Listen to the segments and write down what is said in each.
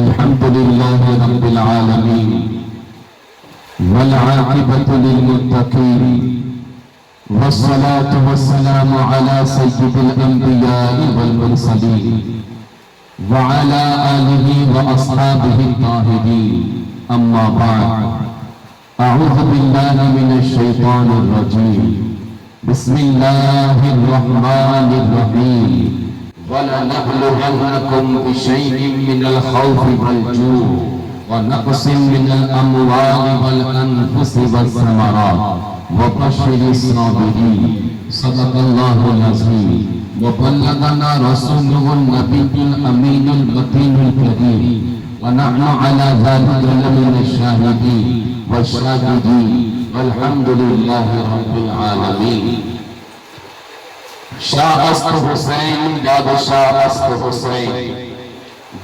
الحمد لله رب العالمين والعاقبة للمتقين والصلاة والسلام على سيد الأنبياء والمرسلين وعلى آله وأصحابه الطاهرين أما بعد أعوذ بالله من الشيطان الرجيم بسم الله الرحمن الرحيم وَلَنَبْلُوَنَّكُمْ بِشَيْءٍ مِّنَ الْخَوْفِ وَالْجُوعِ وَنَقْصٍ مِّنَ الْأَمْوَالِ وَالْأَنفُسِ وَالثَّمَرَاتِ وَبَشِّرِ الصَّابِرِينَ صدق الله العظيم وبلغنا رسوله النبي الأمين المتين الكريم ونحن على ذلك لمن الشاهدين والشاكرين والحمد لله رب العالمين. شاہ است حسین بادشاہ است حسین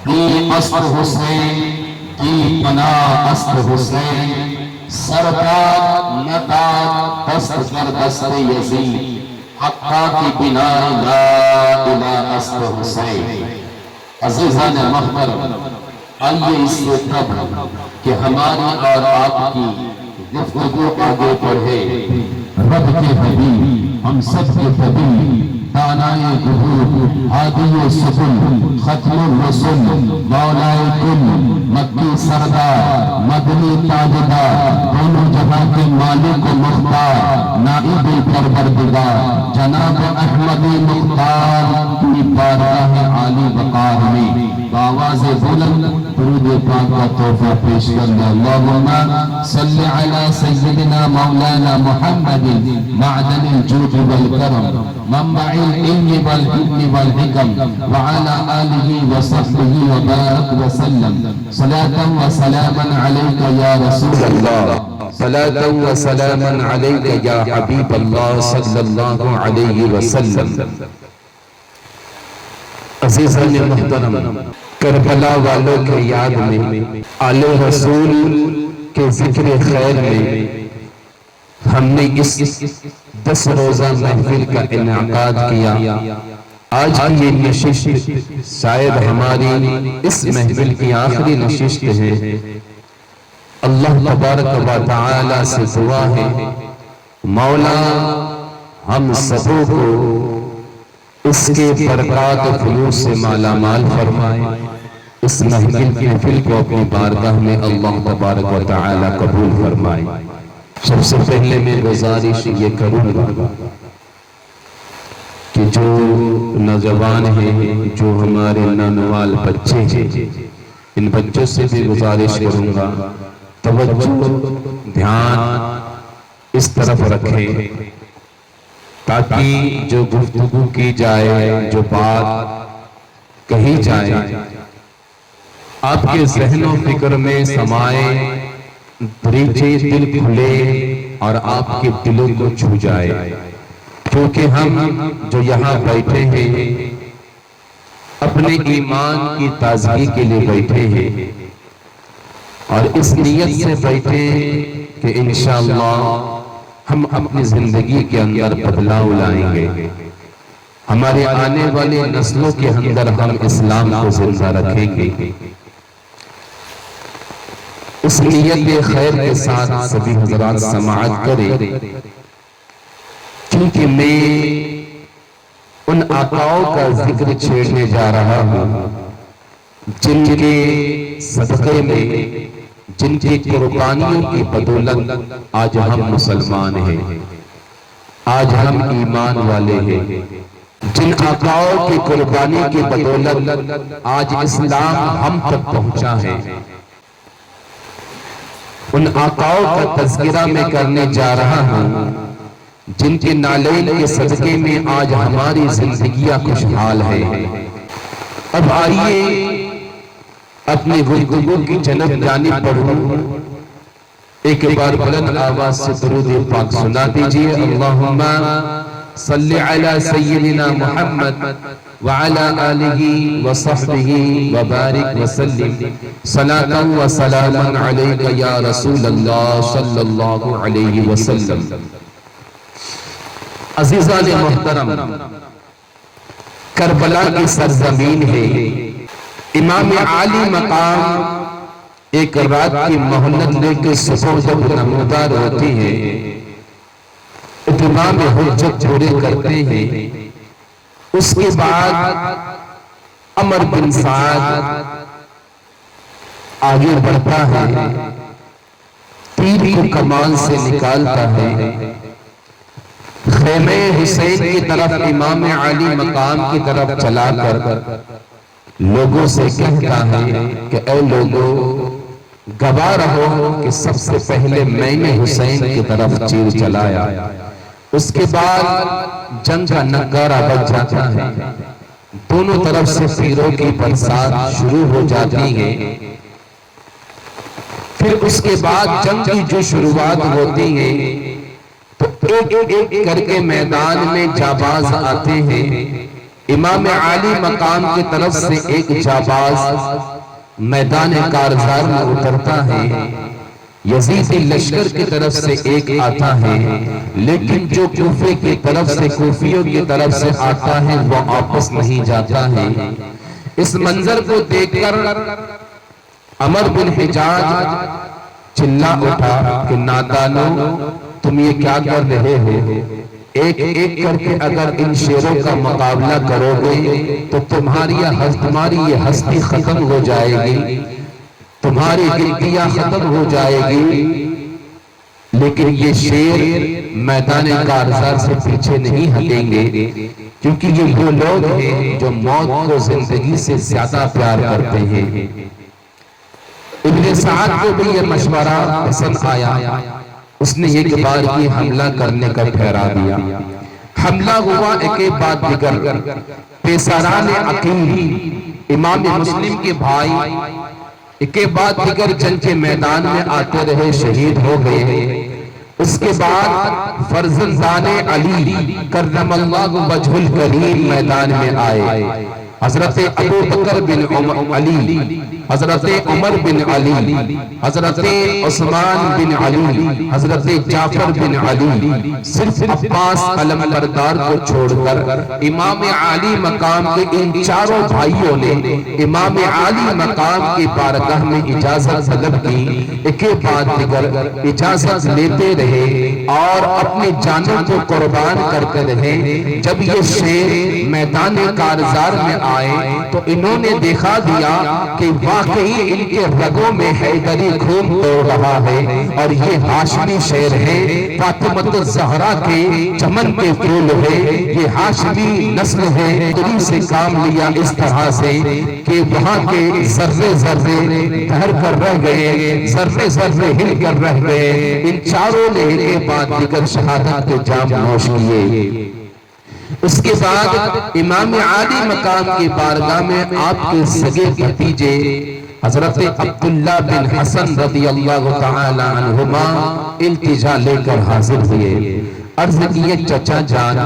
دی است حسین دی پناہ است حسین سرکار نداد دست کر دست یزید حقا کی بنا لا الہ است حسین. عزیزان محترم، آئیے اس سے تب کہ ہماری اور آپ کی گفتگو آگے بڑھے. رب کے حبیب ہم سب کے طبیب دانائے ظہور ہادی سبل ختم الرسل مولائے کل مکی سردار مدنی تاجدار دونوں جہاں کے مالک و مختار نائب پروردگار جناب احمد مختار کی بارگاہ عالی وقار میں بآواز بلند درود پاک کا تحفہ پیش کرنا. اللہم صلی علی سیدنا مولانا محمد معدن الجود والکرم منبع العلم والحکم والحکم وعلى آلہ وصحبہ وبارک وسلم صلاة وسلاما علیک یا رسول اللہ صلاة وسلاما علیک یا حبیب اللہ صلی اللہ علیہ وسلم. عزیزان محترم، کربلا والوں کے یاد میں آل رسول کے ذکر خیر میں ہم نے اس 10 روزہ محفل کا انعقاد کیا. آج کی یہ نشست شاید ہماری اس محفل کی آخری نشست ہے. اللہ تبارک و تعالی سے دعا ہے مولا ہم سبوں کو اس کے برکات و فیوز سے مالا مال فرمائے. اس محفل کو اپنی بارگاہ میں اللہ تبارک و تعالی قبول فرمائے. سب سے پہلے میں گزارش یہ کروں گا کہ جو نوجوان ہیں، جو ہمارے نانوال بچے ہیں، ان بچوں سے بھی گزارش کروں گا توجہ دھیان اس طرف رکھیں تاکہ جو گفتگو کی جائے، جو بات کہی جائے آپ کے ذہن و فکر میں سمائے، دریچے دل کھلے اور آپ کے دلوں کو چھو جائے. کیونکہ ہم جو یہاں بیٹھے ہیں اپنے ایمان کی تازگی کے لیے بیٹھے ہیں اور اس نیت سے بیٹھے کہ انشاءاللہ ہم اپنی زندگی کے اندر بدلاؤ لائیں گے. ہمارے آنے والی نسلوں کے اندر ہم اسلام کو زندہ رکھیں گے. اس نیت خیر کے ساتھ سبھی حضرات سماعت کریں، کیونکہ میں ان آقاؤں کا ذکر چھیڑنے جا رہا ہوں جن کے صدقے میں، جن کی قربانیوں کی بدولت آج ہم مسلمان ہیں، آج ہم ایمان والے ہیں. جن آقاؤں کی قربانی کی بدولت آج اسلام ہم تک پہنچا ہے، ان آقاؤں کا تذکرہ میں کرنے جا رہا ہوں جن کے نالین کے صدقے میں آج ہماری زندگیاں خوشحال ہیں. اب آئیے اپنی گفتگو کی جانب بڑھوں. ایک بار بلند آواز سے درود پاک سنا دیجئے. اللہم صلی علی سیدنا محمد وعلى آله وصحبه وبارك وسلم صلاة وسلاما عليك يا رسول الله صلی اللہ علیہ وسلم. عزیزان محترم، کربلا کی سرزمین ہے، امام عالی مقام ایک رات کی مہلت لے کے صبح جب نمودار ہوتی ہے، اتمام حجت پورے کرتے ہیں، اس کے بعد عمر بن سعد آگے بڑھتا ہے، تیر کو کمان سے نکالتا ہے، خیمہ حسین کی طرف امام عالی مقام کی طرف چلا کر لوگوں سے کہتا ہے کہ اے لوگوں، گواہ رہو کہ سب سے پہلے میں نے حسین کی طرف تیر چلایا۔ اس کے بعد جنگ کا نغارہ بج جاتا ہے، دونوں طرف سے تیروں کی برسات شروع ہو جاتی ہے۔ پھر اس کے بعد جنگ کی جو شروعات ہوتی ہے تو ایک ایک کر کے میدان میں جاباز آتے ہیں۔ امام عالی مقام کی طرف سے ایک جاباز میدان کارزار میں اترتا ہے، یزید لشکر کی طرف سے ایک آتا ہے، لیکن جو کوفے کی طرف سے کوفیوں کی طرف سے آتا ہے وہ آپس نہیں جاتا ہے۔ اس منظر کو دیکھ کر عمر بن حجاج چلا اٹھا کہ نادانو، تم یہ کیا کر رہے ہو؟ ایک ایک کر کے اگر ان شیروں کا مقابلہ کرو گے تو تمہاری یہ ہستی ختم ہو جائے گی، تمہاری گنتیاں ختم ہو جائے گی، لیکن یہ شیر میدان کارزار سے پیچھے نہیں ہٹیں گے، کیونکہ یہ وہ لوگ ہیں جو موت کو زندگی سے زیادہ پیار کرتے ہیں۔ ابن سعد کو بھی یہ مشورہ پسند آیا، اس نے ایک بار کی حملہ کرنے کا ٹھہرا دیا۔ حملہ ہوا ایک بعد دیگر، پیسران عقیل امام مسلم کے بھائی ایک بعد دیگر جنگ کے میدان میں آتے رہے، شہید ہو گئے۔ اس کے بعد فرزندان علی کرم اللہ وجہ الکریم میدان میں آئے، حضرت ابو بکر بن علی، حضرت عمر بن علی، حضرت عثمان بن علی، حضرت جعفر بن علی، صرف عباس علمبردار کو چھوڑ کر امام عالی مقام کے ان چاروں بھائیوں نے امام عالی مقام کی بارگاہ میں اجازت طلب کی، ایک بعد دیگر اجازت لیتے رہے اور اپنی جانوں کو قربان کرتے رہے۔ جب یہ شیر میدان کارزار میں آئے تو انہوں نے دیکھا دیا کہ واقعی ان کے رگوں میں حیدری خون دوڑ رہا ہے، اور یہ ہاشمی شیر ہے، فاطمۃ الزہرا کے چمن کے پھول ہے، یہ ہاشمی نسل ہے۔ دلی سے کام لیا اس طرح سے کہ وہاں کے ذرے ذرے ٹھہر کر رہ گئے، ذرے ذرے ہل کر رہ گئے۔ ان چاروں نے ایک بعد دیگر شہادت کے جام نوش کیے۔ اس کے بعد امام عالی مقام کی بارگاہ میں آپ کے سگے بھتیجے حضرت عبداللہ بن حسن رضی اللہ تعالی عنہما التجا لے کر حاضر ہوئے، عرض کیے چچا جان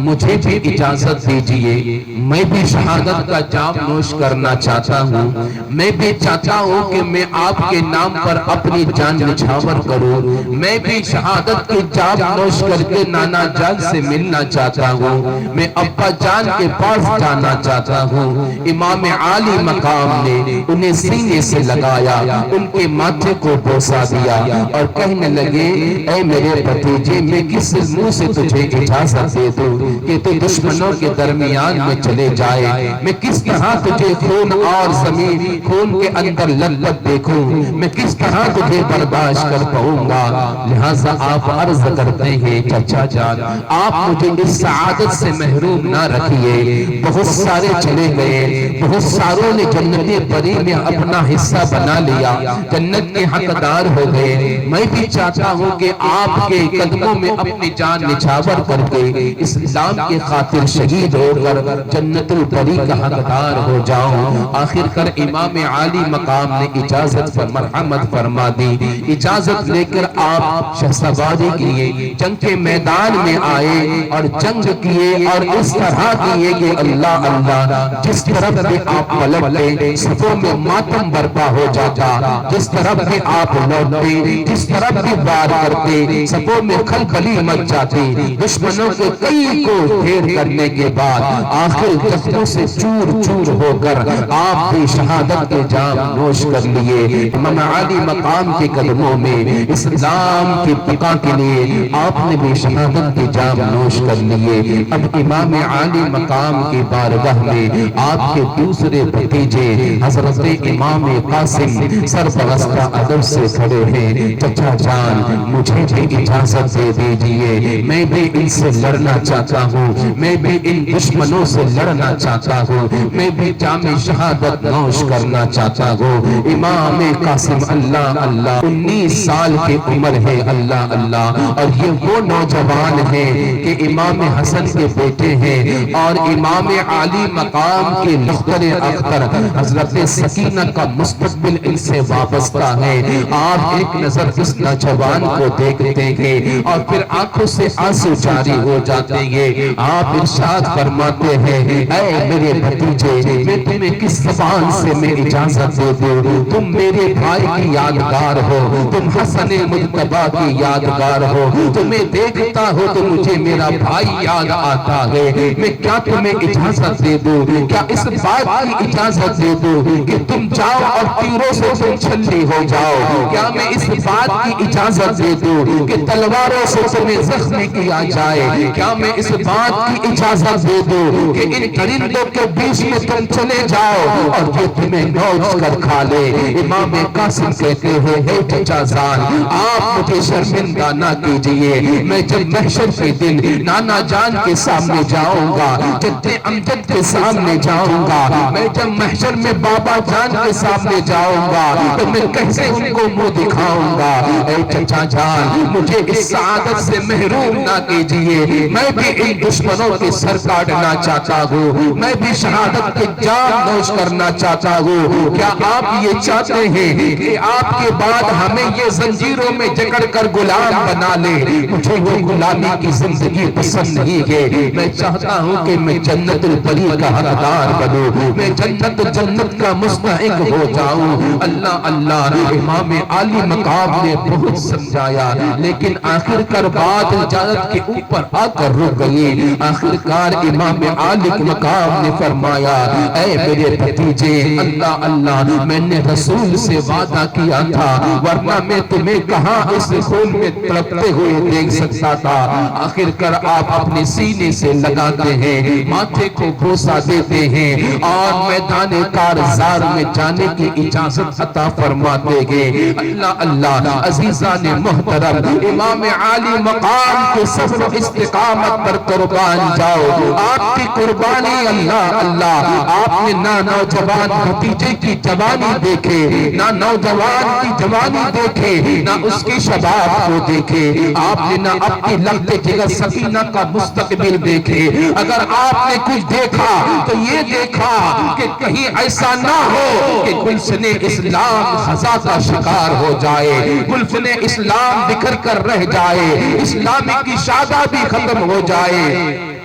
مجھے بھی اجازت دیجئے، میں بھی شہادت کا جام نوش کرنا چاہتا ہوں، میں بھی چاہتا ہوں کہ میں آپ کے نام پر اپنی جان نچھاور کروں، میں بھی شہادت کے جام نوش کر کے نانا جان سے ملنا چاہتا ہوں، میں ابا جان کے پاس جانا چاہتا ہوں۔ امام عالی مقام نے انہیں سینے سے لگایا، ان کے ماتھے کو بوسا دیا اور کہنے لگے اے میرے بھتیجے، میں کس منہ سے تجھے اجازت دے دوں کہ تو دشمنوں کے درمیان میں چلے جائے، میں کس طرح تجھے خون اور زمین خون کے اندر للت دیکھوں، میں کس طرح تجھے برداشت کر پاؤں گا، لہٰذا آپ عرض کرتے ہیں چچا جان آپ مجھے اس سعادت سے محروم نہ رکھیے۔ بہت سارے چلے گئے، بہت ساروں نے جنت بری میں اپنا حصہ بنا لیا، جنت کے حقدار ہو گئے، میں بھی چاہتا ہوں کہ آپ کے قدموں میں اپنی جان نچھاور کر کے اسلام کے خاطر شہید ہو کر جنت البری کا حقدار ہو جاؤں۔ آخر کر امام عالی مقام نے اجازت مرحمت فرما دی، اجازت لے کر آپ شہ سواری کیے، جنگ کے میدان میں آئے اور جنگ کیے، اور اس طرح کیے کہ اللہ اللہ جس طرف بھی آپ پلٹتے صفوں میں ماتم برپا ہو جاتا، جس طرف بھی آپ لوٹتے جس طرف بھی وار کرتے صفوں میں کھلبلی مچ جاتی، دشمنوں کے کئی کو ڈھیر کرنے کے بعد آخر زخموں سے چور چور ہو کر آپ بھی شہادت کے جام نوش کر لیے۔ امام عالی مقام کے قدموں میں اسلام کی بقا کے لیے آپ نے بھی شہادت کے جام نوش کر لیے۔ اب امام عالی مقام کی بارگاہ میں آپ کے دوسرے بھتیجے حضرت امام قاسم سرپرستہ ادب سے کھڑے ہیں۔ چچا جان مجھے بھی اجازت دے دیجئے، میں بھی ان سے لڑنا چاہتا ہوں، میں بھی ان دشمنوں سے لڑنا چاہتا ہوں، میں بھی جام شہادت نوش کرنا چاہتا ہوں۔ امام قاسم اللہ اللہ 19 سال کی عمر ہے، اللہ اللہ، اور یہ وہ نوجوان ہیں کہ امام حسن کے بیٹے ہیں اور امام عالی مقام کے لخر اختر حضرت سکینہ کا مستقبل ان سے وابستہ ہے۔ آپ ایک نظر اس نوجوان کو دیکھتے ہیں اور پھر آنکھوں سے آنسو جاری ہو جاتے ہیں۔ آپ ارشاد فرماتے ہیں، اے میرے بھتیجے، میں تمہیں کس زبان سے میں اجازت دے دوں؟ تم میرے بھائی کی یادگار ہو، تم حسن مجتبی کی یادگار ہو، تمہیں دیکھتا ہو تو مجھے میرا بھائی یاد آتا ہے۔ میں کیا تمہیں اجازت دے دوں؟ کیا اس بات کی اجازت دے دوں کہ تم جاؤ اور تیروں سے تم چھلی ہو جاؤ؟ کیا میں اس بات کی اجازت دے دوں کہ تلواروں سے تمہیں زخمی کیا جائے؟ کیا میں اس بات کی اجازت دے دوں کہ ان درندوں کے بیچ میں تم چلے جاؤ اور یہ تمہیں نوچ کر کھا لے؟ امام قاسم کہتے ہیں، اے چچا جان، آپ مجھے شرمندہ نہ کیجئے، میں جب محشر کے دن نانا جان کے سامنے جاؤں گا، جد امجد کے سامنے جاؤں گا، میں جب محشر میں بابا جان کے سامنے جاؤں گا تو میں کیسے ان کو منہ دکھاؤں گا؟ اے چچا جان، مجھے اس سعادت سے محروم نہ کیجئے، میں بھی ان دشمنوں کے سر کاٹنا چاہتا ہوں، میں بھی شہادت کے جام نوش کرنا چاہتا ہوں۔ کیا آپ یہ چاہتے ہیں کہ آپ کے بعد ہمیں یہ زنجیروں میں جکڑ کر غلام بنا لے؟ مجھے وہ غلامی کی زندگی پسند نہیں ہے، میں چاہتا ہوں کہ میں جنت البری کا حقدار بنوں، میں جنت کا مستحق ہو جاؤں۔ اللہ اللہ، امام عالی مقام نے بہت سمجھایا لیکن آخر کار بات اجازت کے اوپر آ کر رک گئی۔ آخر کار امام عالی مقام نے فرمایا، اے میرے بھتیجے، اللہ اللہ، میں نے رسول سے وعدہ کیا تھا ورنہ میں تمہیں کہاں اس خون میں تڑپتے ہوئے دیکھ سکتا تھا۔ آخر کر آپ اپنے سینے سے لگاتے ہیں، ماتھے کو بوسہ دیتے ہیں اور میدان کارزار میں جانے کی اجازت عطا فرماتے ہیں۔ اللہ اللہ، عزیزان محترم، امام عالی مقام کے صبر و استقامت پر قربان جاؤ۔ آپ کی قربانی اللہ اللہ، آپ نے نہ نوجوان بھتیجے کی جوانی دیکھے، نہ نوجوان کی جوانی دیکھے، نہ اس کی شباب کو دیکھے، آپ نے نہ اپنی لگتے جگر سکینہ کا مستقبل دیکھے۔ اگر آپ نے کچھ دیکھا تو یہ دیکھا کہ کہیں ایسا نہ ہو کہ گلشن اسلام خزا کا شکار ہو جائے، گلشن اسلام بکھر کر رہ جائے، اسلامی کی شادابی ختم ہو جائے۔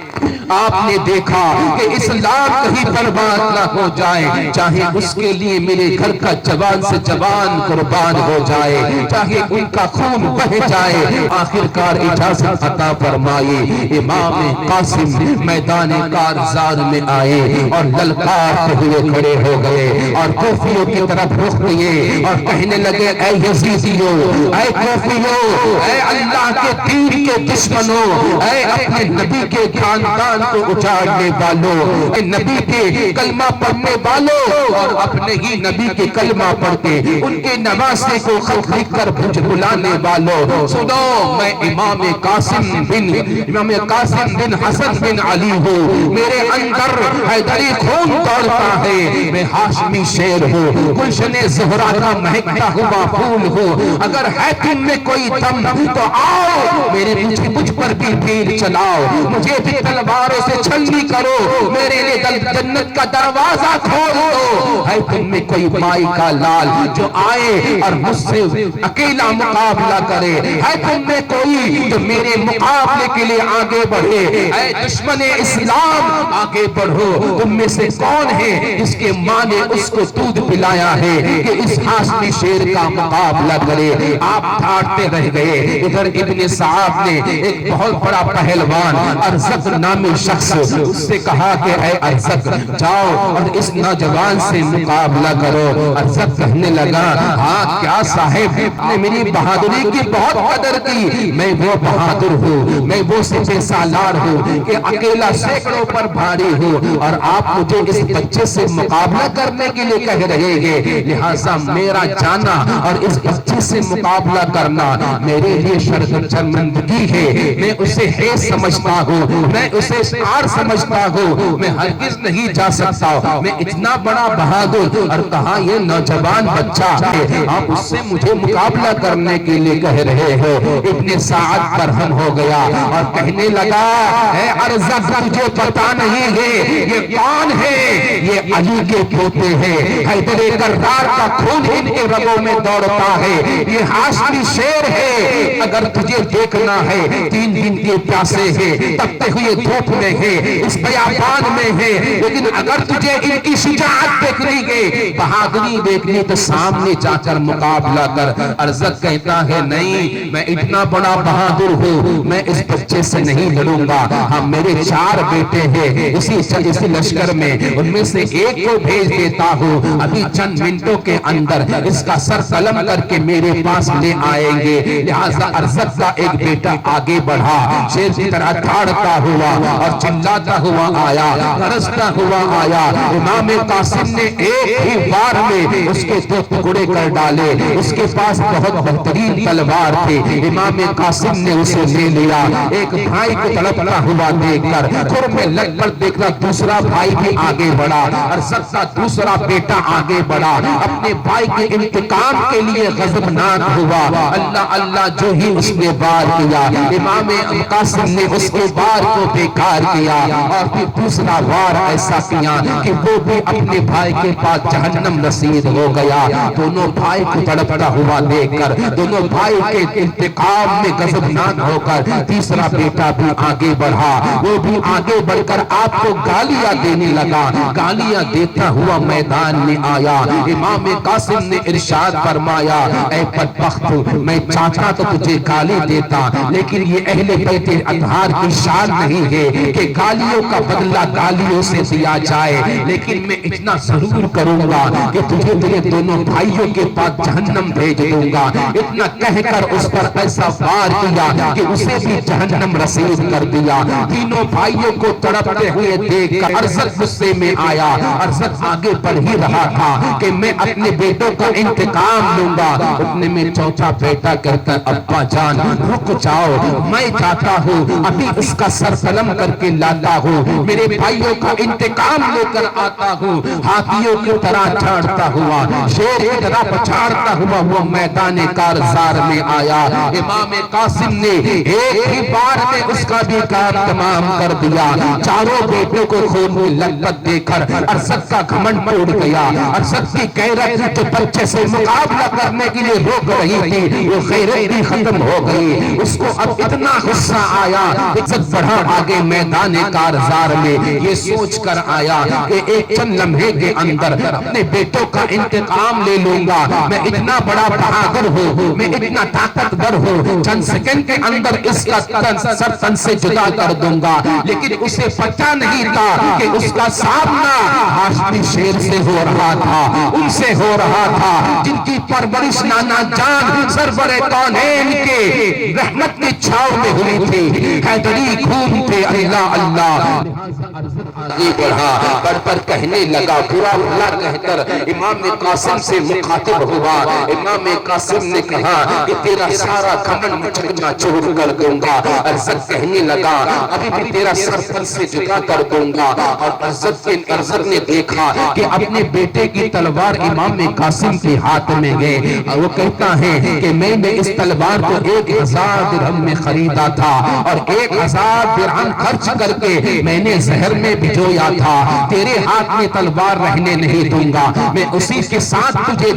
آپ نے دیکھا کہ اسلام کہیں برباد نہ ہو جائے، چاہے اس کے لیے میرے گھر کا جوان سے جوان قربان ہو جائے، چاہے ان کا خون بہہ جائے۔ آخر کار اجازت عطا فرمائی، امام قاسم میدان کارزار میں آئے اور للکارتے ہوئے کھڑے ہو گئے اور کوفیوں کی طرف رخ کیے اور کہنے لگے، اے یزیدیوں، اے کوفیوں، اے اللہ کے دین کے دشمنوں، اے اپنے نبی کے خاندان کو اجاڑنے والوں، اے نبی کے کلمہ پڑھنے والوں اور اپنے ہی نبی کے کلمہ پڑھ کے ان کے نواسے کو خط لکھ کر بھجلانے والوں، سنو، میں امام قاسم بن حسن بن علی ہوں، میرے اندر حیدری خون دوڑتا ہے، میں ہاشمی شیر ہوں، گلشن زہرا کا مہکتا ہوا پھول ہوں، اگر ہے تم میں کوئی دم تو آؤ، میرے مجھ پر بھی تیر چلاؤ، مجھے بھی تلوار تلواروں سے چھلنی کرو، میرے لیے جنت کا دروازہ کھول دو۔ ہے تم میں کوئی مائی کا لال جو آئے اور مجھ سے اکیلا مقابلہ کرے؟ ہے تم میں کوئی جو میرے مقابلے کے لیے آگے بڑھے؟ اے دشمن اسلام آگے بڑھو۔ تم میں سے کون ہے جس کے ماں نے اس کو دودھ پلایا ہے کہ اس ہاشمی شیر کا مقابلہ کرے؟ آپ ڈھاڑتے رہ گئے۔ ادھر ابن صاحب نے ایک بہت بڑا پہلوان ارزق نامی شخص اس سے کہا کہ اے ارزق جاؤ اور اس نوجوان سے مقابلہ کرو۔ ارزق کہنے لگا ہاں کیا صاحب نے میری بہادری کی بہت قدر کی، میں وہ بہادر ہوں، میں وہ سپہ سالار ہوں کہ اکیلا سینکڑوں پر بھاری ہوں، اور آپ مجھے اس بچے سے مقابلہ کرنے کے لیے کہہ رہے ہیں، لہٰذا میرا جانا اور اس بچے سے مقابلہ کرنا میرے لیے شرمندگی ہے۔ میں اسے حیث سمجھتا ہوں، میں اسے شعار سمجھتا ہوں، میں ہرگز نہیں جا سکتا، میں اتنا بڑا بہادر۔ اور کہا یہ نوجوان بچہ ہے، آپ اس سے مجھے مقابلہ کرنے کے لیے کہہ رہے ہو۔ ابن سعد برہم ہو گیا اور کہنے لگا اے ارزق تجھے پتا نہیں ہے یہ کون ہے؟ یہ علی کے پوتے ہیں، حیدر کرار کا خون ان کے رگوں میں دوڑتا ہے، یہ ہاشمی شیر ہے۔ اگر تجھے دیکھنا ہے 3 دن کے پیاسے ہیں، تپتے ہوئے دھوپ میں ہے، اس بیابان میں ہے، لیکن اگر تجھے ان کی شجاعت دیکھنی ہے، بہادری دیکھنی تو سامنے جا کر مقابلہ کر۔ ارزق کہتا ہے نہیں میں اتنا بڑا بہادر ہوں، میں اس بچے سے نہیں لڑوں گا۔ ہاں میرے 4 بیٹے ہیں اسی لشکر میں، ان میں سے ایک کو بھیج دیتا ہوں، ابھی چند منٹوں کے اندر اس کا سر قلم کر کے میرے پاس لے آئیں گے۔ لہٰذا ارزق کا ایک بیٹا آگے بڑھا، شیر کی طرح دھاڑتا ہوا اور چلاتا ہوا آیا، گرجتا ہوا آیا۔ امام قاسم نے ایک ہی بار میں اس کے 2 ٹکڑے کر ڈالے۔ اس کے پاس بہت بہترین تلوار تھی، امام قاسم نے اسے لے لیا۔ ایک بھائی کو تڑپتا ہوا دیکھ کر خور میں لگ کر دیکھنا دوسرا بھائی بھی آگے بڑھا، ارزق کا دوسرا بیٹا آگے بڑھا، اپنے بھائی کے انتقام کے لیے غضبناک ہوا۔ اللہ اللہ جو ہی اس نے وار کیا، امام قاسم نے اس کے وار کو بیکار کیا، اور پھر دوسرا وار ایسا کیا کہ وہ بھی اپنے بھائی کے پاس جہنم رسید ہو گیا۔ دونوں بھائی کو تڑپتا ہوا دیکھ کر، دونوں بھائی کے انتقام میں غضبناک ہو کر تیسرا بیٹا بھی آگے بڑھا، وہ بھی آگے بڑھ کر آپ کو گالیاں دینے لگا، گالیاں دیتا ہوا میدان میں آیا۔ امام قاسم نے ارشاد فرمایا اے بدبخت میں چاہتا تو تجھے گالی دیتا، لیکن یہ اہل بیت اطہار کی شان نہیں ہے کہ گالیوں کا بدلہ گالیوں سے دیا جائے، لیکن میں اتنا ضرور کروں گا کہ تجھے تیرے دونوں بھائیوں کے پاس جہنم بھیج دوں گا۔ اتنا کہہ کر اس پر ایسا وار کیا کہ اسے بھی جہنم رسید کر دیا۔ تینوں بھائیوں کو تڑپتے ہوئے دیکھ کر ارزق غصے میں آیا۔ ارزق آگے بڑھ ہی رہا تھا کہ میں اپنے بیٹوں کا انتقام لوں گا، اتنے میں چوتھا بیٹا کہتا ابا جان رک جاؤ، میں جاتا ہوں ابھی اس کا سر قلم کر کے لاتا ہوں، میرے بھائیوں کا انتقام لے کر آتا ہوں۔ ہاتھیوں کی طرح جھاڑتا ہوا، شیر کی طرح پچھاڑتا ہوا وہ میدان کارزار میں آیا۔ امام قاسم نے ایک ہی بار میں اس کا بھی کام تمام کر دیا۔ چاروں بیٹوں کو خون کی لگت دے کر ارزق کا گھمنڈ ٹوٹ گیا۔ ارزق کی غیرت جو بچے سے مقابلہ کرنے کے لیے روک رہی تھی وہ غیرت بھی ختم ہو گئی۔ اس کو اب اتنا غصہ آیا، عزت بڑھا آگے میدان کارزار میں، یہ سوچ کر آیا کہ ایک چند لمحے کے اندر اپنے بیٹوں کا انتقام لے لوں گا، میں اتنا بڑا بہادر ہوں، میں اتنا طاقتور ہوں، چند سیکنڈ کے اندر اس کا سر تن سے جدا کر دوں گا۔ لیکن اسے پتہ نہیں تھا کہ اس کا سامنا ہاشمی شیر سے ہو رہا تھا، ان سے ہو رہا تھا جن کی پرورش نانا جان سرور کونین کے رحمت کی چھاؤں میں ہوئی تھی، حیدری خون تھے۔ اللہ اللہ آگے بڑھا، بڑھ کہنے لگا، برا بھلا کہہ کر امام قاسم سے مخاطب ہوا۔ امام قاسم نے کہا کہ تیرا سارا گھمنڈ چکنا چور کر دوں گا۔ ارزت کہنے لگا ابھی بھی تیرا سر پر سے جدا کر دوں گا۔ اور ارزت نے دیکھا کہ اپنے بیٹے کی تلوار امام قاسم کے ہاتھ میں گئے، اور وہ کہتا ہے کہ میں نے اس تلوار کو 1000 درہم میں خریدا تھا، اور 1000 درہم خرچ کر کے میں نے زہر میں بھجویا تھا۔ تیرے ہاتھ میں تلوار رہنے نہیں دوں گا، میں اسی کے ساتھ تجھے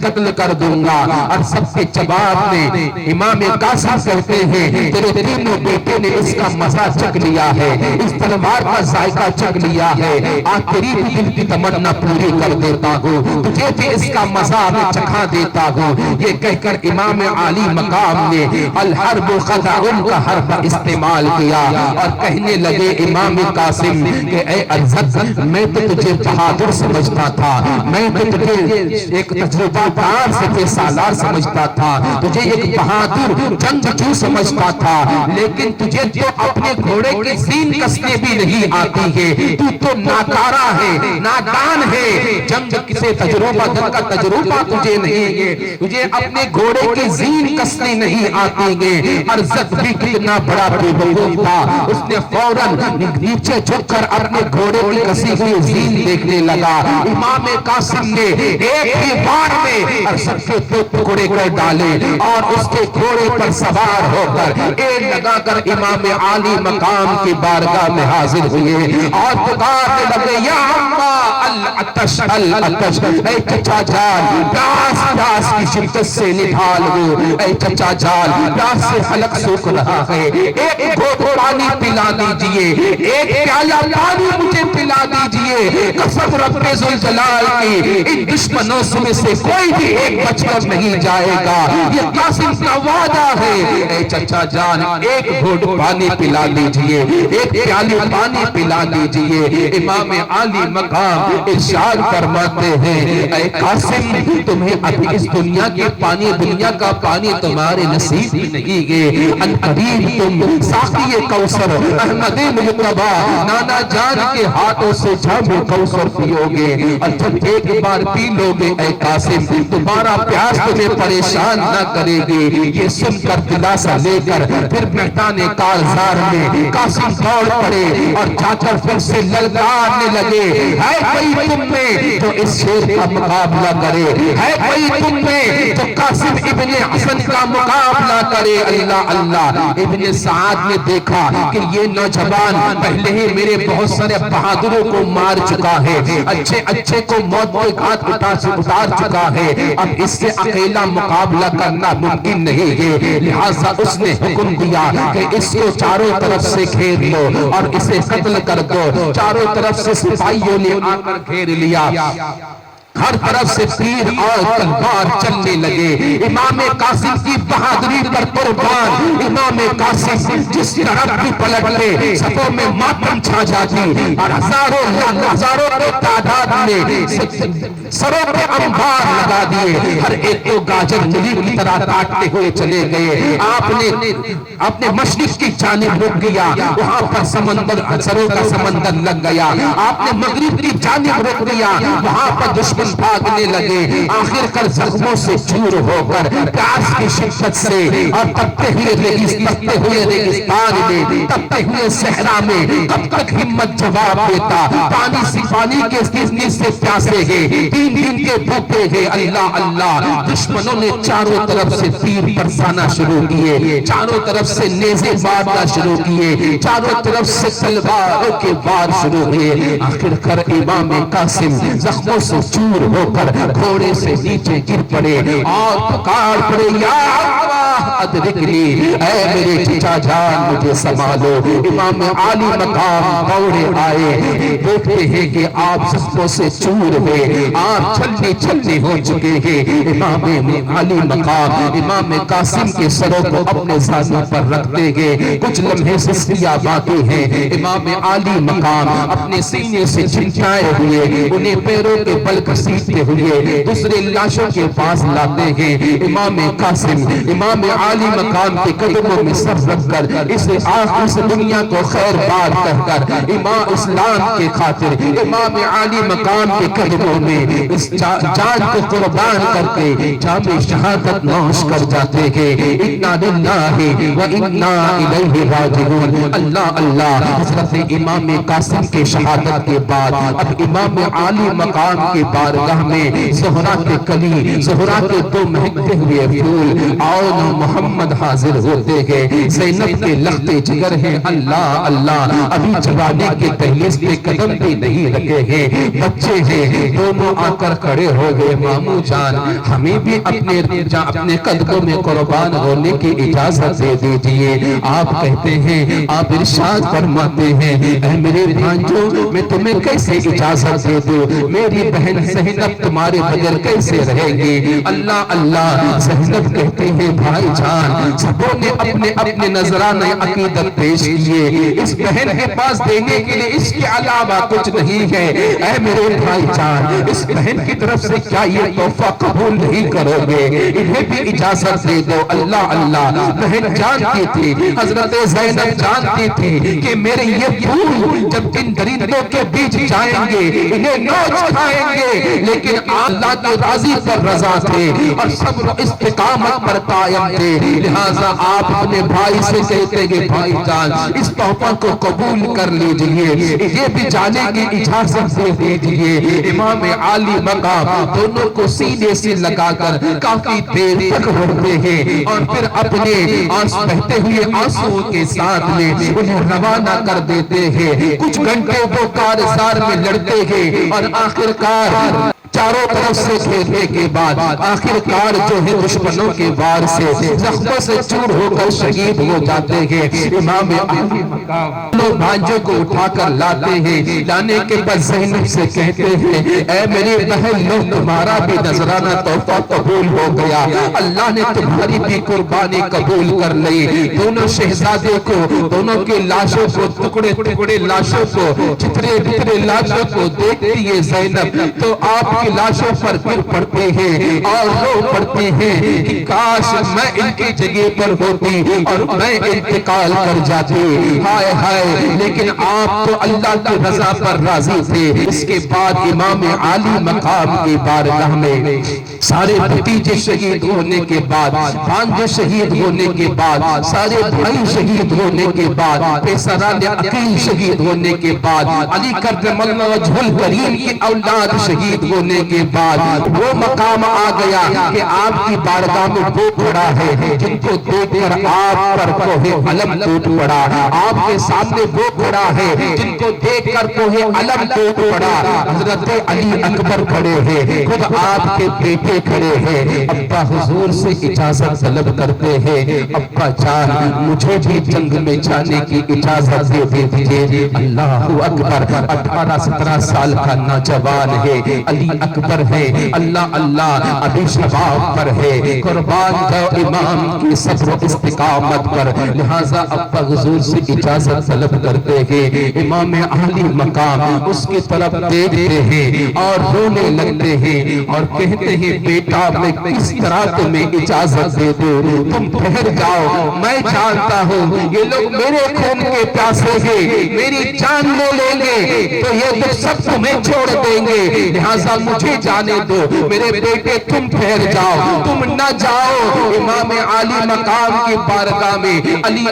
قتل کر دوں گا۔ اور سب کے جواب میں امام قاسم کہتے ہیں تیرے تینوں بیٹے نے اس کا مزہ چکھ لیا ہے، اس تلوار کا ذائقہ چکھ لیا ہے، آج تیری بھی دل کی تمنا پوری کر دیتا ہوں، تجھے بھی اس کا مزہ میں چکھا دیتا ہوں۔ یہ کہہ کر امام عالی مقام نے الحرب خدع کا حرب استعمال کیا، اور کہنے لگے امام قاسم کہ اے ارزت، میں تو تجھے بہادر سمجھتا تھا، میں تو تجھے ایک تجربہ دار سے سالار سمجھتا تھا، تجھے ایک بہادر جنگجو سمجھتا تھا، لیکن تجھے تو اپنے گھوڑے کی زین کسنے بھی نہیں آتی ہے، تو ناکارہ ہے، نادان ہے، جنگ کسے تجربہ جنگ کا تجربہ تجھے نہیں ہے، تجھے اپنے گھوڑے کی زین کسنے نہیں آتی ہے۔ ارزت بھی کتنا بڑا بیوقوف تھا، اس نے فوراً نیچے جھک کر اپنے گھوڑے کی کسی ہوئی زین دیکھنے لگا۔ امام قاسم نے ایک ہی بار میں ارزت کے دو ٹکڑے کر ڈالے، اور اس کے گھوڑے پر سوار ہو کر ایک لگا کر امام عالی مقام کی بارگاہ میں حاضر ہوئے، اور پکارنے لگے یا اما العطش العطش، اے چچا جان پیاس کی شدت سے نڈھال ہو، اے چچا جان پیاس سے حلق سوکھ رہا ہے، ایک گھوٹ پانی پلا دیجئے، ایک پیالہ پانی مجھے پلا دیجئے، قسم رب ذوالجلال کی ان دشمنوں سے کوئی بھی ایک بچ کر نہیں جائے گا، یہ قاسم کا وعدہ ہے، اے چچا جان ایک گھوٹ پانی پلا دیجئے، ایک پیالہ پانی پلا دیجئے۔ امام عالی مقام ارشاد فرماتے ہیں اے قاسم تمہیں ابھی اس دنیا کے پانی، دنیا کا پانی تمہارے نصیب نہیں ہے، ان قریب تم ساقی کوثر احمد مجتبی نانا جان کے ہاتھوں سے جام کوثر پیو گے، اور جب ایک بار پی لو گے اے قاسم تمہارا پیاس تمہیں پریشان نہ کرے گی۔ یہ سن کر دلاسا لے کر پھر میدان کارزار میں قاسم دوڑ پڑے، اور جا کر پھر سے للکارنے لگے ہے کوئی تم میں جو اس شیر کا مقابلہ کرے، ہے کوئی تم میں جو قاسم ابن حسن کا مقابلہ کرے۔ اللہ اللہ، ابن سعد نے دیکھا کہ یہ نوجوان پہلے ہی میرے بہت سارے بہادروں کو مار چکا ہے، اچھے اچھے کو موت کے گھاٹ اتار چکا ہے، اب اس سے اکیلا مقابلہ کرنا ممکن نہیں ہے، لہٰذا اس نے حکم دیا کہ اس کو چاروں طرف سے گھیر لو اور اسے قتل کر دو۔ چاروں طرف سے سپاہیوں نے آ کر گھیر لیا، ہر طرف سے تیر اور تلوار چلنے لگے، امام قاسم کی بہادری پر قربان امام قاسم جس طرف بھی پلٹتے صفوں میں ماتم چھا جاتی، اور ہزاروں کے تعداد میں سروں پہ انبار لگا دیے، ہر ایک کو گاجر ملی کی طرح کاٹتے ہوئے چلے گئے۔ آپ نے اپنے مشرق کی جانب رک گیا، وہاں پر سمندر سروں کا سمندر لگ گیا، آپ نے مغرب کی جانب رک گیا، وہاں پر دشمن بھاگنے لگے، آخر کر زخموں سے چور ہو کر پیاس کی شدت سے اور تپتے ہوئے ریگستان میں، تپتے ہوئے صحرا میں کب تک ہمت جواب دیتا، پانی سے پانی کے گرنے سے پیاسے ہیں، 3 دن کے بھوکے ہیں۔ اللہ اللہ، دشمنوں نے چاروں طرف سے تیر برسانا شروع کیے، چاروں طرف سے نیزے مارنا شروع کیے، چاروں طرف سے تلواروں کے وار شروع ہوئے، آخر کر امام قاسم زخموں سے چور ہو کر گھوڑے سے نیچے گر پڑے اور پکار پڑے یا اللہ ادرکنی، اے میرے چچا جان مجھے سنبھالو۔ امام عالی مقام دوڑے آئے، دیکھتے ہیں کہ آپ زخموں سے چور ہوئے، آپ چھلنی ہو چکے ہیں۔ امام عالی مقام امام قاسم کے سروں کو اپنے زانوں پر رکھتے ہیں، کچھ لمحے سستیاں باقی ہیں، امام عالی مقام اپنے سینے سے چھنچائے ہوئے انہیں پیروں کے بل گھسیٹتے ہوئے دوسرے لاشوں کے پاس لاتے ہیں۔ امام قاسم امام عالی مقام کے قدموں میں سر رکھ کر اس دنیا کو خیر بار کہہ کر امام اسلام کے خاطر امام عالی مقام کے قدموں میں اس جان کو قربان کر کے جام شہادت نوش کر جاتے ہیں۔ انا للہ و انا الیہ راجعون۔ اللہ اللہ۔ حضرت امام قاسم کے شہادت کے بعد اب امام عالی مقام کے بارگاہ میں زہرا کے کلی، زہرا کے دو مہکتے ہوئے پھول اور محمد حاضر ہوتے ہیں۔ زینب کے لختے جگر ہیں، اللہ اللہ، ابھی جوانی کے دہلیز پہ قدم بھی نہیں رکھے ہیں، بچے ہیں، دونوں آ کر کھڑے ہو گئے۔ مامو جان ہمیں بھی اپنے قدموں میں قربان ہونے کی اجازت دے دیجئے۔ آپ کہتے ہیں، آپ ارشاد فرماتے ہیں، اے میرے بھانجو میں تمہیں کیسے اجازت دے دوں، میری بہن زینب تمہارے بغیر کیسے رہے گی؟ اللہ اللہ۔ زینب کہتے ہیں، بھائی جان سبوں نے اپنے اپنے نذرانے عقیدت پیش کیے، اس بہن کے پاس دینے کے لیے اس کے علاوہ کچھ نہیں ہے۔ اے میرے بھائی جان اس بہن کی طرف سے کیا یہ تحفہ قبول نہیں کرو گے؟ انہیں بھی اجازت دے دو۔ اللہ اللہ۔ بہن جانتی تھی، حضرت زینب جانتی تھی کہ میرے یہ پھول جب ان درندوں کے بیچ جائیں گے انہیں نوچ کھائیں گے، لیکن اللہ کے راضی پر رضا تھے اور صبر و استقامت پر قائم تھے، لہٰذا آپ اپنے بھائی سے کہتے گے، بھائی جان اس تحفہ کو قبول کر لیجئے، یہ بھی جانے کی اجازت دے دیجئے۔ امام عالی مقام دونوں کو سینے سے لگا کر کافی دیر تک روتے ہیں اور پھر اپنے بہتے ہوئے آنسوؤں کے ساتھ میں انہیں روانہ کر دیتے ہیں۔ کچھ گھنٹے وہ کارزار میں لڑتے ہیں اور آخرکار چاروں طرف سے گھیرنے کے بعد آخرکار جو ہے دشمنوں کے وار سے زخموں سے چور ہو کر شہید ہو جاتے ہیں۔ امام عالی مقام لوگ بھانجوں کو اٹھا کر لاتے ہیں، لانے کے بعد زینب سے کہتے ہیں، اے میری بہن لو تمہارا بھی نذرانہ تحفہ قبول ہو گیا، اللہ نے تمہاری بھی قربانی قبول کر لی۔ دونوں شہزادے کو، دونوں کے لاشوں کو، ٹکڑے ٹکڑے لاشوں کو، چترے بترے لاشوں کو دیکھتی ہے زینب تو آپ کی لاشوں پر گر پڑتے ہیں اور رو پڑتے ہیں کہ کاش میں ان کی جگہ پر ہوتی اور میں انتقال کر جاتی، ہائے ہائے، لیکن آپ تو اللہ کی رضا پر راضی تھے۔ اس کے بعد امام عالی مقام کی بارگاہ میں سارے بھتیجے شہید ہونے کے بعد، بھانجے شہید ہونے کے بعد، سارے بھائی شہید ہونے کے بعد، پیسران عقیل شہید ہونے کے بعد، علی کرم اللہ وجہ الکریم کی اولاد شہید ہونے کے بعد وہ مقام آ گیا کہ آپ کی بارگاہ میں وہ کھڑا ہے جن کو دیکھ کر آپ پر کوہ علم ٹوٹ پڑا، آپ کے سامنے وہ کھڑا ہے جن کو دیکھ کر کوہ علم ٹوٹ پڑا۔ حضرت علی اکبر کھڑے ہیں، خود آپ کے بیٹے کھڑے ہیں، ابا حضور سے اجازت طلب کرتے ہیں، ابا جان مجھے بھی جنگ میں جانے کی اجازت دے دیجئے۔ اللہ اکبر، 18-17 سال کا نوجوان ہے، علی اکبر ہے، اللہ اللہ، ابھی شباب پر ہے، قربان جاؤ امام کی صبر و استقامت پر، لہٰذا ابا حضور سے اجازت طلب کرتے ہیں۔ امام عالی مقام اس کی طرف دیکھتے ہیں اور رونے لگتے ہیں اور کہتے ہیں، بیٹا میں کس طرح تمہیں اجازت دے دوں، تم ٹھہر جاؤ، میں جانتا ہوں یہ لوگ میرے خون کے پیاسے ہیں، میری جان لے لیں گے تو یہ لوگ سب تمہیں چھوڑ دیں گے، لہٰذا مجھے جانے دو، میرے بیٹے تم ٹھہر جاؤ، تم نہ جاؤ۔ امام عالی مقام کی بارگاہ میں علی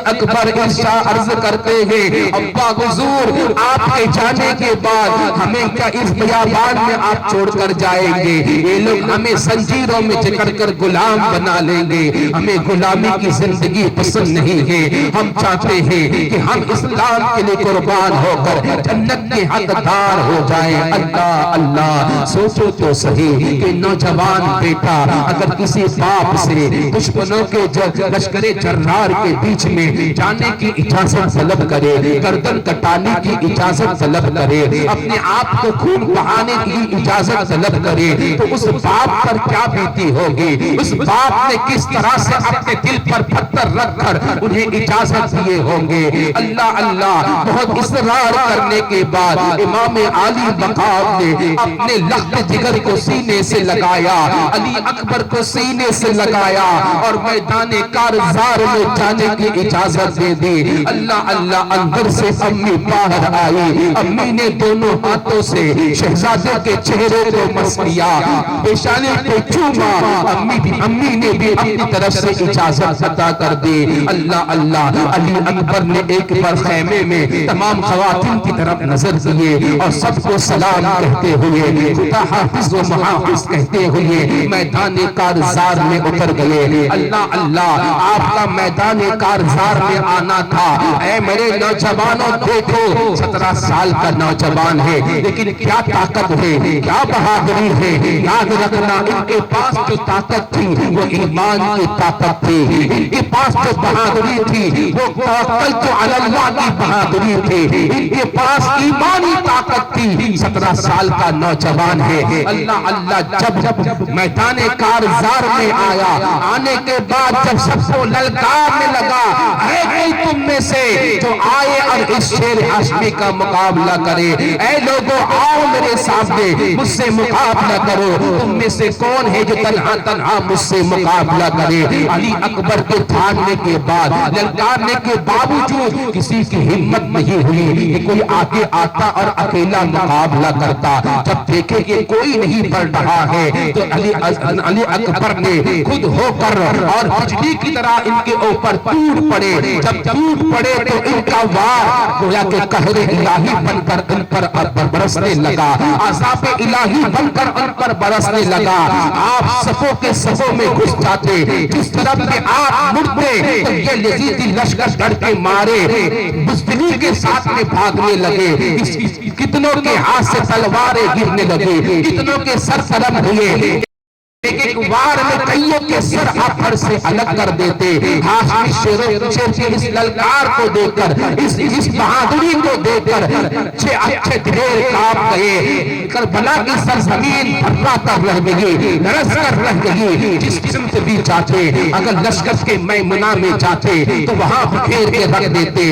اکبر عرض کرتے ہیں، ابا حضور آپ کے جانے کے بعد ہمیں کیا اس بیابان میں آپ چھوڑ کر جائیں گے؟ یہ لوگ ہمیں زنجیروں میں جکڑ کر غلام بنا لیں گے، ہمیں غلامی کی زندگی پسند نہیں ہے، ہم چاہتے ہیں کہ ہم اسلام کے لیے قربان ہو کر جنت کے حقدار ہو جائیں۔ اللہ اللہ، سوچو تو صحیح کہ نوجوان بیٹا اگر کسی باپ سے دشمنوں کے لشکر جرار کے بیچ میں جانے کی اجازت طلب کرے، گردن کٹانے کی اجازت طلب کرے، اپنے آپ کو خون بہانے کی اجازت طلب کرے، تو اس اس باپ پر کیا بیتی ہوگی، اس باپ نے کس طرح سے اپنے دل پر پتھر رکھ کر انہیں اجازت دیے ہوں گے۔ اللہ اللہ، بہت اصرار کرنے کے بعد امام عالی مقام نے اپنے لخت جگر کو سینے سے لگایا، علی اکبر کو سینے سے لگایا اور میدان کارزار میں جانے کی اجازت دے دی۔ اللہ اللہ، اندر سے امی باہر آئی، امی نے دونوں ہاتھوں سے شہزادے کے چہرے کو مس کیا، پیشانی کو چوما، امی نے بھی اپنی طرف سے اجازت عطا کر دی۔ اللہ اللہ، علی اکبر نے ایک بار خیمے میں تمام خواتین کی طرف نظر کیے اور سب کو سلام کہتے ہوئے، خدا حافظ و محافظ کہتے ہوئے میدان کارزار میں اتر گئے۔ اللہ اللہ، آپ کا میدان کارزار میں آنا تھا۔ اے میرے نوجوانوں دیکھو، 17 سال کا نوجوان ہے لیکن کیا طاقت ہے، کیا بہادری ہے۔ یاد رکھنا، ان کے پاس جو طاقت تھی وہ ایمان کی طاقت تھی، ان کے پاس جو بہادری تھی وہ توکلت علی اللہ کی بہادری تھی، ان کے پاس ایمانی طاقت تھی۔ 17 سال کا نوجوان ہے۔ اللہ اللہ، جب میدان کارزار میں آیا، آنے کے بعد جب سب کو للکارنے لگا، اے کوئی تم میں سے جو آئے اور اس شیر ہاشمی کا مقابلہ کرے، اے لوگوں آؤ میرے سامنے، مجھ سے مقابلہ کرو، تم میں سے کون ہے جو تنہا تنہا مجھ سے مقابلہ کرے۔ علی اکبر کے تھاننے کے بعد، للکارنے کے باوجود کسی کی ہمت نہیں ہوئی کہ کوئی آگے آتا اور اکیلا مقابلہ کرتا۔ جب دیکھے کہ کوئی نہیں بڑھ رہا ہے تو علی اکبر نے خود ہو کر اور بجلی کی طرح ان کے اوپر ٹوٹ پڑے۔ جب ٹوٹ پڑے تو ان کا وار گویا کہ قہر الہی بن کر ان پر برسنے لگا، عذاب الہی بن کر ان پر برسنے لگا۔ آپ صفوں کے صفوں میں گھس جاتے، جس طرف کہ آپ مڑتے تو یہ یزیدی لشکر ڈر کے مارے بزدلی کے ساتھ میں بھاگنے لگے، کتنوں کے ہاتھ سے تلواریں گرنے لگے، کتنوں کے سر قلم ہوئے، ایک وار میں کئیوں کے سر آپھر سے الگ کر دیتے۔ ہاشمی شیر کی اس للکار کو دیکھ کر، اس بہادری کو دیکھ کر اچھے دلیر کانپ گئے۔ کربلا کی سرزمین تھرا کر رہ گئی، لرز کر رہ گئی۔ جس سمت بھی جاتے، اگر لشکر کے میمنہ میں جاتے تو وہاں بکھیر کے رکھ دیتے،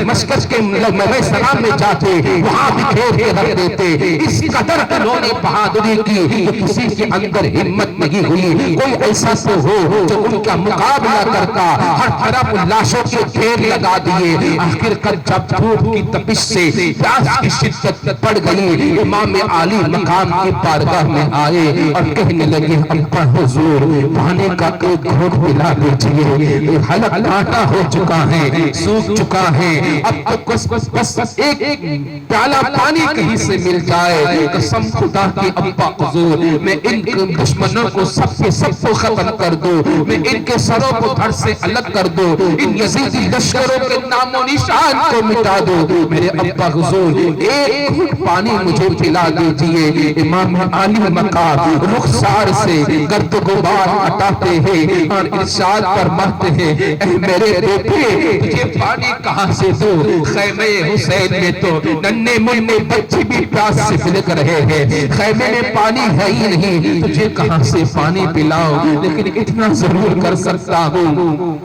لشکر کے میسرہ میں جاتے وہاں بکھیر کے رکھ دیتے۔ اس قدر انہوں نے بہادری کی کہ کسی کے اندر ہمت نہیں ہوئی کوئی ایسا تو ہو جو ان کا مقابلہ کرتا۔ ہر طرف لاشوں کے ڈھیر لگا دیے۔ آخر کر جب دھوپ کی تپش سے پیاس کی شدت بڑھ گئی، امام عالی مقام کی بارگاہ میں آئے اور کہنے لگے، ابا حضور پانی کا ایک گھونٹ پلا دیجئے، حلق کانٹا ہو چکا ہے، سوکھ چکا ہے، اب تو بس ایک پیالہ پانی کہیں سے مل جائے۔ قسم خدا کی ابا حضور، میں ان دشمنوں کو سب کو ختم کر دو، میں ان کے سروں کو دھڑ سے الگ کر دو، ان یزیدی لشکروں کے نام و نشان کو مٹا دو۔ میرے ابا حضور ایک گھونٹ پانی مجھے پلا دیجئے۔ امام عالی مقام رخسار سے گرد و غبار ہٹاتے ہیں اور ارشاد فرماتے ہیں، اے میرے بیٹے تجھے پانی کہاں سے دو؟ خیمے حسین میں تو ننھے منھے بچے بھی پیاس سے بلک رہے ہیں، خیمے میں پانی ہے ہی نہیں، تجھے کہاں سے پانی پلاؤ؟ لیکن اتنا ضرور کر سکتا ہوں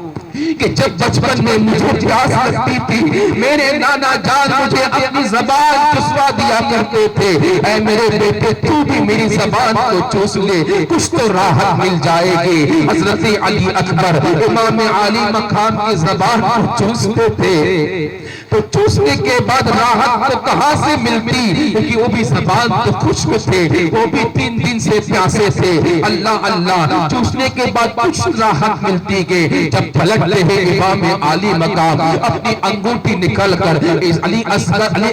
کہ جب بچپن میں مجھے پیاس لگتی تھی، میرے نانا جان مجھے اپنی زبان چسوا دیا کرتے تھے۔ اے میرے بیٹے تو بھی میری زبان کو چوس لے، کچھ تو راحت مل جائے گی۔ حضرت علی اکبر امام عالی مقام کی زبان کو چوستے تھے تو چوسنے کے بعد راحت تو کہاں سے ملتی، کیونکہ وہ بھی زبان تو خشک تھے، وہ بھی 3 دن سے پیاسے تھے۔ اللہ اللہ، چوسنے کے بعد کچھ راحت ملتی گئے۔ جب پلٹتے ہیں امام عالی مقام اپنی انگوٹھی نکل کر علی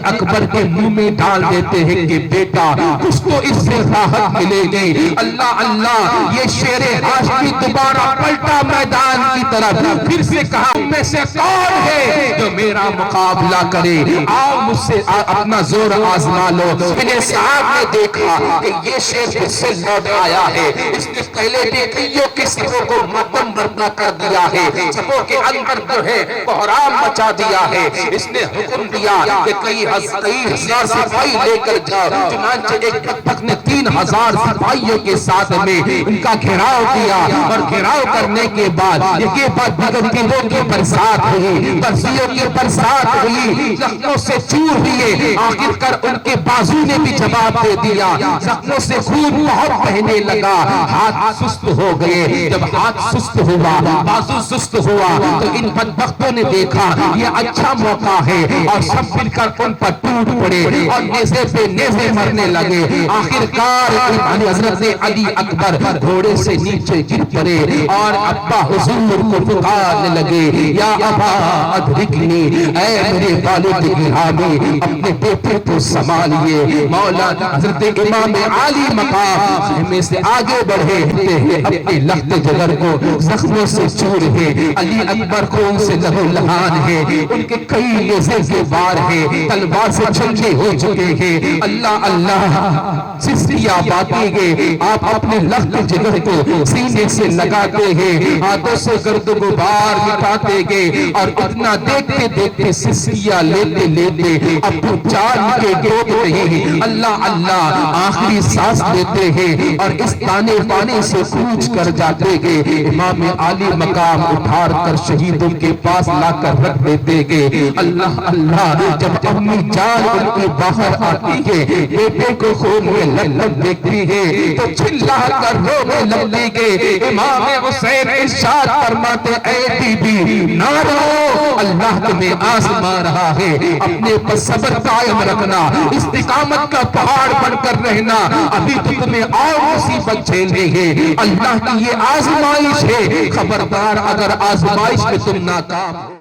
اکبر کے منہ میں ڈال دیتے ہیں کہ بیٹا کچھ تو اس سے راحت ملے گی۔ اللہ اللہ، یہ شیر ہاشمی دوبارہ پلٹا میدان کی طرف، پھر سے کہا میں سے کون ہے جو میرا مقابلہ مقابلہ کرے، آؤ مجھ سے اپنا زور آزما لو۔ ابن اسحاق نے دیکھا کہ یہ شیر پھر سے لوٹ آیا ہے، اس نے پہلے بھی کئیوں کے سبوں کو مدم برنا کر دیا ہے، سبوں کے اندر جو ہے بحرام مچا دیا ہے۔ اس نے حکم دیا کہ کئی ہزار سپاہی لے کر جاؤ، چنانچہ ایک بطخ نے 3000 سپاہیوں کے ساتھ میں ان کا گھیراؤ کیا، اور گھیراؤ کرنے کے بعد یہ بات بگتیلوں کی برسات ہوئی، برسیوں کی برسات ہوئی، زخموں سے چور ہوئے، آخر کر ان کے بازو نے بھی جواب دے دیا، زخموں سے خون بہت بہنے لگا، ہاتھ سست ہو گئے۔ جب ہاتھ سست ہوا، بازو سست ہوا، تو ان بدبختوں نے دیکھا یہ اچھا موقع ہے، اور سب مل کر ان پر ٹوٹ پڑے اور نیزے پہ نیزے مرنے لگے۔ آخر کار حضرت علی اکبر گھوڑے سے نیچے گر پڑے اور ابا حضور کو پکارنے لگے، یا ابا ادرکنی، اے میرے والد گرامی، اپنے بیٹے کو سنبھالیے۔ مولا حضرت امام عالی مقام خیمے سے آگے بڑھے ہیں، اپنے لخت جگر کو زخموں سے چور ہے، علی اکبر خون سے لہو لہان ہے، ان کے کئی نیزے کے وار ہیں، تلوار سے چھلے ہو چکے ہیں۔ اللہ اللہ سسکیاں باتی گے، آپ اپنے لخت جگر کو سینے سے لگاتے ہیں، ہاتھوں سے گرد و غبار مٹاتے گے، اور اتنا دیکھتے دیکھتے سسکیاں لیتے لیتے اپنی جان کے ڈوب نہیں، اللہ اللہ آخری سانس لیتے ہیں، اور اس تانے بانے سے کوچ کر جاتے گے۔ امام عالی مقام اٹھار کر شہیدوں کے پاس لا کر رکھ دیتے گے۔ اللہ اللہ جب امی جان ان کے باہر آتی ہے، بیٹے کو خون میں لگن دیکھتی ہے، تو چلا کر رونے لگتی گے۔ امام حسین ارشاد فرماتے، اے بی بی نہ رو، اللہ تمہیں آزما رہا ہے، اپنے پر صبر قائم رکھنا، استقامت کا پہاڑ بن کر رہنا، ابھی تو تمہیں اور مصیبت جھیلنی ہے، اللہ کی یہ آزمائش ہے، خبردار اگر آزمائش میں تم ناکام ہو۔